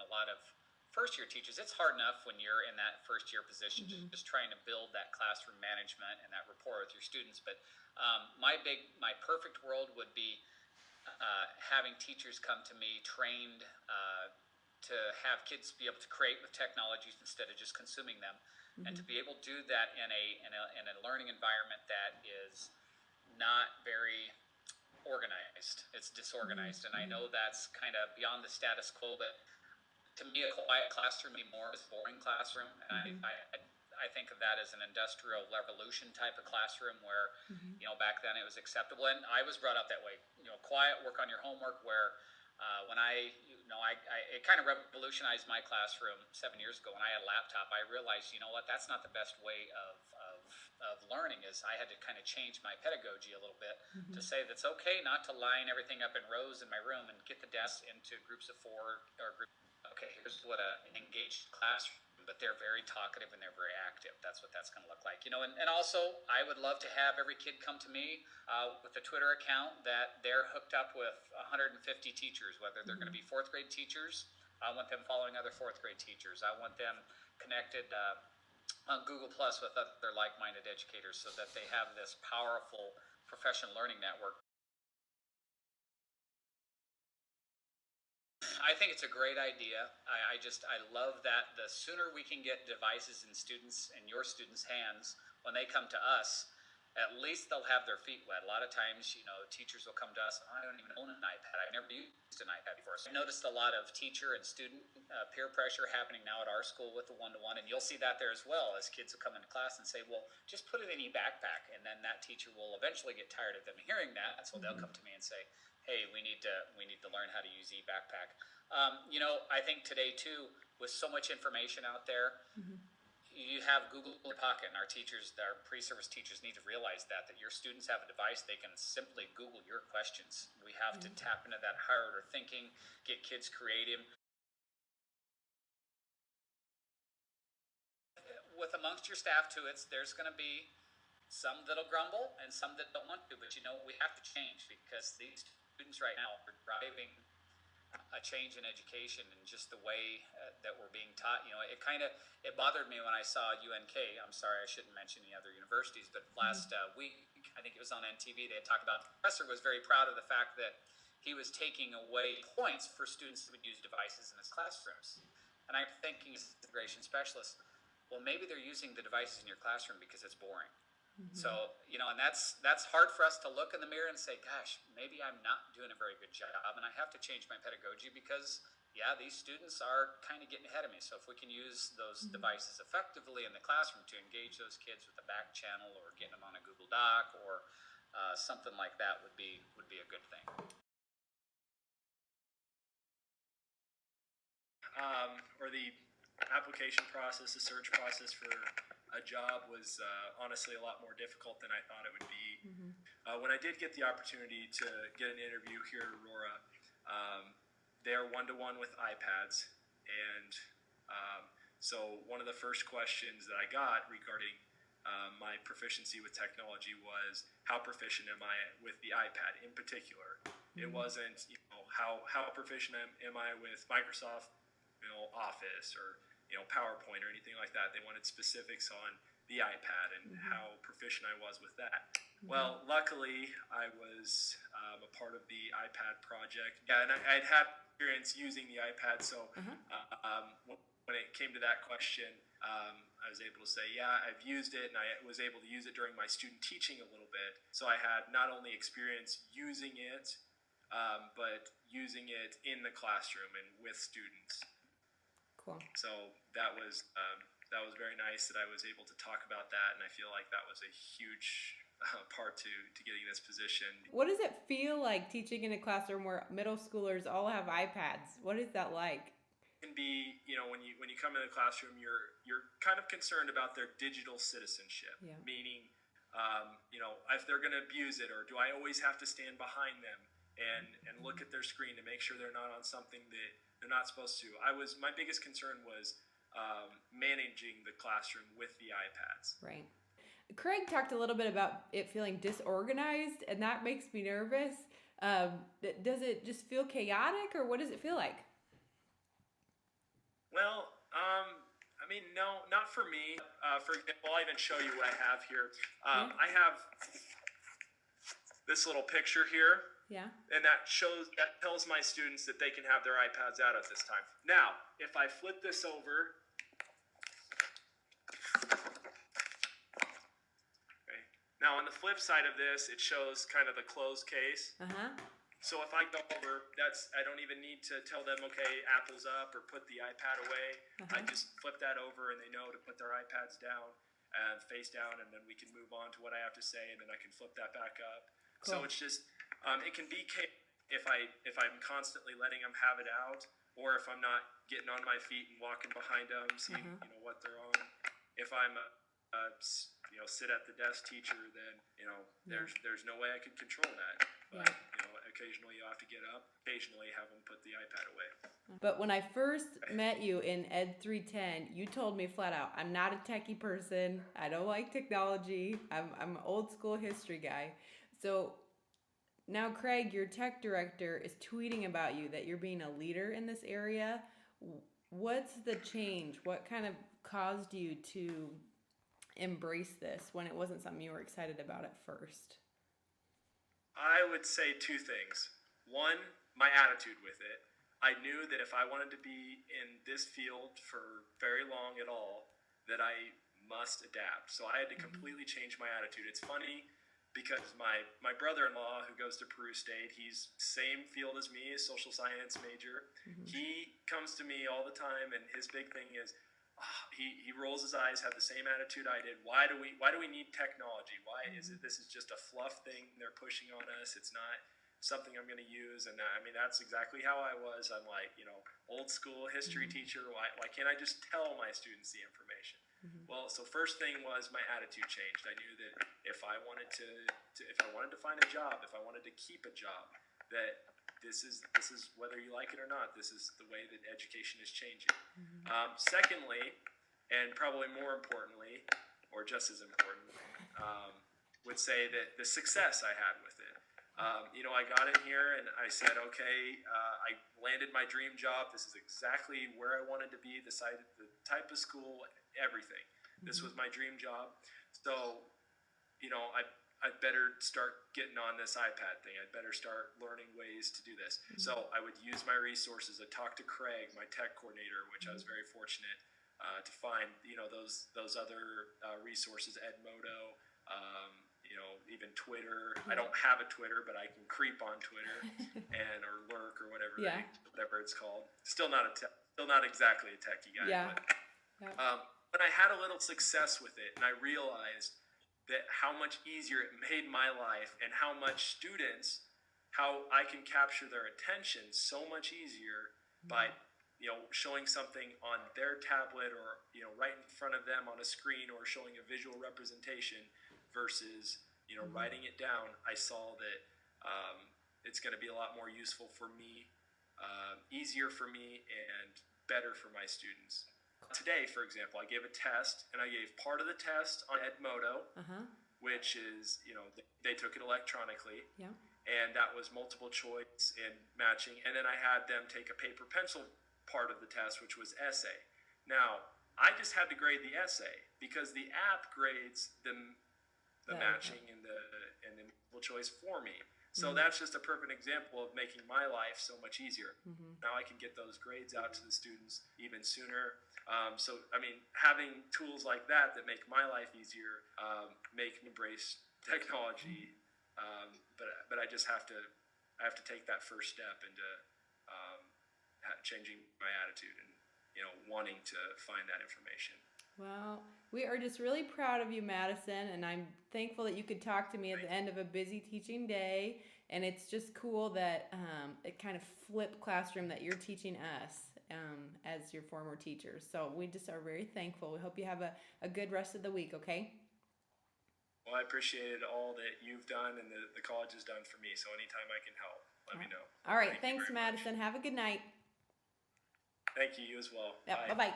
a lot of first year teachers, it's hard enough when you're in that first year position, just trying to build that classroom management and that rapport with your students. But my perfect world would be having teachers come to me trained to have kids be able to create with technologies instead of just consuming them, and to be able to do that in a learning environment that is not very organized. It's disorganized, and I know that's kind of beyond the status quo, but to me, a quiet classroom anymore is a boring classroom, and I think of that as an industrial revolution type of classroom where, back then it was acceptable, and I was brought up that way. Quiet, work on your homework. Where when it kind of revolutionized my classroom 7 years ago when I had a laptop. I realized, that's not the best way of learning. Is I had to kind of change my pedagogy a little bit to say that's okay not to line everything up in rows in my room and get the desks into groups of 4 or groups. Okay, here's what an engaged classroom, but they're very talkative and they're very active. That's what that's going to look like, and also I would love to have every kid come to me with a Twitter account that they're hooked up with 150 teachers, whether they're going to be 4th grade teachers. I want them following other 4th grade teachers. I want them connected on Google Plus with other like-minded educators so that they have this powerful professional learning network. I think it's a great idea. I love that the sooner we can get devices in students and your students' hands when they come to us, at least they'll have their feet wet. A lot of times, teachers will come to us, I don't even own an iPad. I've never used an iPad before. So I noticed a lot of teacher and student peer pressure happening now at our school with the one-to-one, and you'll see that there as well as kids will come into class and say, well, just put it in your backpack, and then that teacher will eventually get tired of them hearing that, so they'll come to me and say, hey, we need to learn how to use e-backpack. I think today too, with so much information out there, you have Google in your pocket, and our pre-service teachers need to realize that your students have a device they can simply Google your questions. We have to tap into that higher order thinking, get kids creative. With amongst your staff too, there's going to be some that'll grumble and some that don't want to, but we have to change because these students right now are driving a change in education and just the way that we're being taught. It bothered me when I saw UNK. I'm sorry, I shouldn't mention any other universities, but last week, I think it was on NTV, they had talked about, the professor was very proud of the fact that he was taking away points for students who would use devices in his classrooms. And I'm thinking as an integration specialist, well, maybe they're using the devices in your classroom because it's boring. So, and that's hard for us to look in the mirror and say, gosh, maybe I'm not doing a very good job and I have to change my pedagogy because, these students are kind of getting ahead of me. So if we can use those devices effectively in the classroom to engage those kids with the back channel or getting them on a Google Doc or something like that would be a good thing. Or the application process, the search process for a job was honestly a lot more difficult than I thought it would be. When I did get the opportunity to get an interview here at Aurora, they're one-to-one with iPads, and so one of the first questions that I got regarding my proficiency with technology was, how proficient am I with the iPad in particular? It wasn't, how proficient am I with Microsoft, Office or PowerPoint or anything like that. They wanted specifics on the iPad and how proficient I was with that. Well, luckily, I was a part of the iPad project. Yeah, and I'd had experience using the iPad, so when it came to that question, I was able to say, yeah, I've used it, and I was able to use it during my student teaching a little bit. So I had not only experience using it, but using it in the classroom and with students. Cool. So that was very nice that I was able to talk about that, and I feel like that was a huge part to getting this position. What does it feel like teaching in a classroom where middle schoolers all have iPads? What is that like? It can be, when you come in the classroom, you're kind of concerned about their digital citizenship, meaning, if they're going to abuse it, or do I always have to stand behind them and look at their screen to make sure they're not on something that they're not supposed to. My biggest concern was managing the classroom with the iPads. Right. Craig talked a little bit about it feeling disorganized, and that makes me nervous. Does it just feel chaotic, or what does it feel like? Well, I mean, no, not for me. For example, I'll even show you what I have here. Yeah. I have this little picture here, Yeah. and that tells my students that they can have their iPads out at this time. Now, if I flip this over, okay. Now on the flip side of this, it shows kind of the closed case. So if I go over, I don't even need to tell them, okay, Apple's up or put the iPad away. I just flip that over and they know to put their iPads down and face down, and then we can move on to what I have to say, and then I can flip that back up. Cool. So it's just, it can be if I'm constantly letting them have it out, or if I'm not getting on my feet and walking behind them, seeing what they're on. If I'm sit at the desk teacher, then there's no way I could control that. But occasionally you have to get up. Occasionally have them put the iPad away. But when I first met you in Ed 310, you told me flat out, I'm not a techie person. I don't like technology. I'm an old school history guy. So now Craig, your tech director, is tweeting about you that you're being a leader in this area. What's the change? What kind of caused you to embrace this when it wasn't something you were excited about at first? I would say two things. One, my attitude with it. I knew that if I wanted to be in this field for very long at all, that I must adapt. So I had to completely change my attitude. It's funny because my brother-in-law, who goes to Peru State, he's same field as me, a social science major. He comes to me all the time, and his big thing is, he rolls his eyes, had the same attitude I did. Why do we need technology? Why is it this is just a fluff thing they're pushing on us? It's not something I'm going to use. And I mean, that's exactly how I was. I'm like, old school history teacher. Why can't I just tell my students the information? Well, so first thing was my attitude changed. I knew that if I wanted to find a job, if I wanted to keep a job, that this is whether you like it or not, this is the way that education is changing. Secondly, and probably more importantly, or just as important, would say that the success I had with it. I got in here and I said, okay, I landed my dream job. This is exactly where I wanted to be, the type of school, everything. This was my dream job. So, I'd better start getting on this iPad thing. I'd better start learning ways to do this. So I would use my resources. I'd talk to Craig, my tech coordinator, which I was very fortunate to find, those other resources, Edmodo, even Twitter. I don't have a Twitter, but I can creep on Twitter or lurk or whatever it's called. Still not exactly a techie guy. Yeah. But I had a little success with it, and I realized that how much easier it made my life, and how I can capture their attention so much easier by showing something on their tablet or right in front of them on a screen, or showing a visual representation versus writing it down. I saw that it's going to be a lot more useful for me, easier for me, and better for my students. Today, for example, I gave a test, and I gave part of the test on Edmodo, which is, they took it electronically, and that was multiple choice and matching. And then I had them take a paper pencil part of the test, which was essay. Now, I just had to grade the essay because the app grades the matching and the multiple choice for me. So that's just a perfect example of making my life so much easier. Now I can get those grades out to the students even sooner. So, I mean, having tools like that make my life easier, make me embrace technology. But I just have to take that first step into changing my attitude and, wanting to find that information. Well, we are just really proud of you, Madison, and I'm thankful that you could talk to me at the end of a busy teaching day. And it's just cool that it kind of flipped classroom that you're teaching us as your former teachers. So we just are very thankful. We hope you have a good rest of the week, okay? Well, I appreciated all that you've done and the college has done for me. So anytime I can help, let me know. All right. Thanks, Madison. Have a good night. Thank you. You as well. Yep, bye-bye.